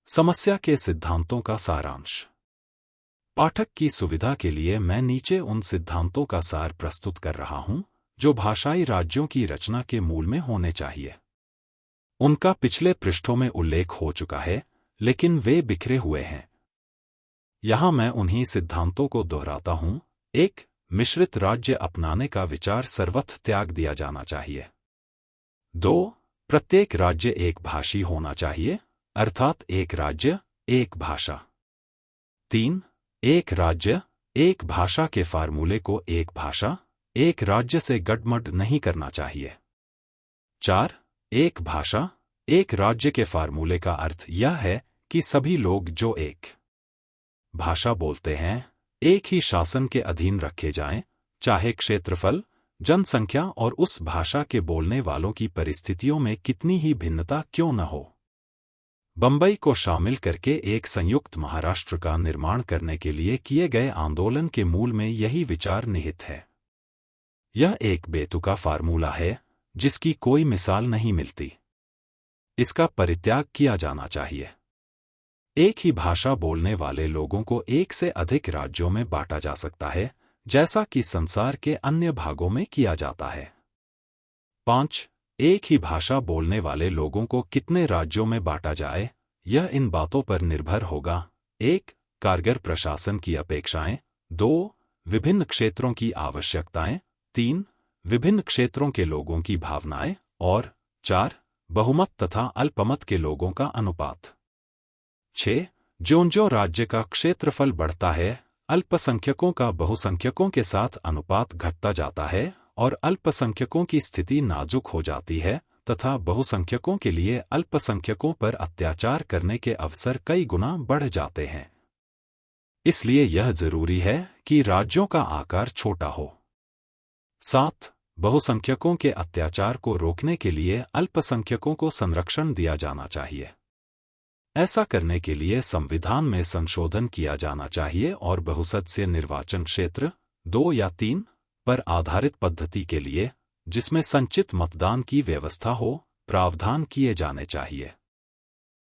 समस्या के सिद्धांतों का सारांश। पाठक की सुविधा के लिए मैं नीचे उन सिद्धांतों का सार प्रस्तुत कर रहा हूं जो भाषाई राज्यों की रचना के मूल में होने चाहिए। उनका पिछले पृष्ठों में उल्लेख हो चुका है, लेकिन वे बिखरे हुए हैं। यहां मैं उन्हीं सिद्धांतों को दोहराता हूं। 1. मिश्रित राज्य अपनाने का विचार सर्वथा त्याग दिया जाना चाहिए। 2. प्रत्येक राज्य एक भाषी होना चाहिए, अर्थात एक राज्य एक भाषा। 3. एक राज्य एक भाषा के फार्मूले को एक भाषा एक राज्य से गड़बड़ नहीं करना चाहिए। 4. एक भाषा एक राज्य के फार्मूले का अर्थ यह है कि सभी लोग जो एक भाषा बोलते हैं एक ही शासन के अधीन रखे जाएं, चाहे क्षेत्रफल, जनसंख्या और उस भाषा के बोलने वालों की परिस्थितियों में कितनी ही भिन्नता क्यों न हो। बंबई को शामिल करके एक संयुक्त महाराष्ट्र का निर्माण करने के लिए किए गए आंदोलन के मूल में यही विचार निहित है। यह एक बेतुका फार्मूला है जिसकी कोई मिसाल नहीं मिलती। इसका परित्याग किया जाना चाहिए। एक ही भाषा बोलने वाले लोगों को एक से अधिक राज्यों में बांटा जा सकता है, जैसा कि संसार के अन्य भागों में किया जाता है। 5. एक ही भाषा बोलने वाले लोगों को कितने राज्यों में बांटा जाए, यह इन बातों पर निर्भर होगा। 1. कारगर प्रशासन की अपेक्षाएं। 2. विभिन्न क्षेत्रों की आवश्यकताएं। 3. विभिन्न क्षेत्रों के लोगों की भावनाएं। और 4. बहुमत तथा अल्पमत के लोगों का अनुपात। 6. ज्यों-ज्यों राज्य का क्षेत्रफल बढ़ता है, अल्पसंख्यकों का बहुसंख्यकों के साथ अनुपात घटता जाता है और अल्पसंख्यकों की स्थिति नाजुक हो जाती है तथा बहुसंख्यकों के लिए अल्पसंख्यकों पर अत्याचार करने के अवसर कई गुना बढ़ जाते हैं। इसलिए यह जरूरी है कि राज्यों का आकार छोटा हो। 7. बहुसंख्यकों के अत्याचार को रोकने के लिए अल्पसंख्यकों को संरक्षण दिया जाना चाहिए। ऐसा करने के लिए संविधान में संशोधन किया जाना चाहिए और बहुसदस्यीय निर्वाचन क्षेत्र 2 या 3 पर आधारित पद्धति के लिए, जिसमें संचित मतदान की व्यवस्था हो, प्रावधान किए जाने चाहिए।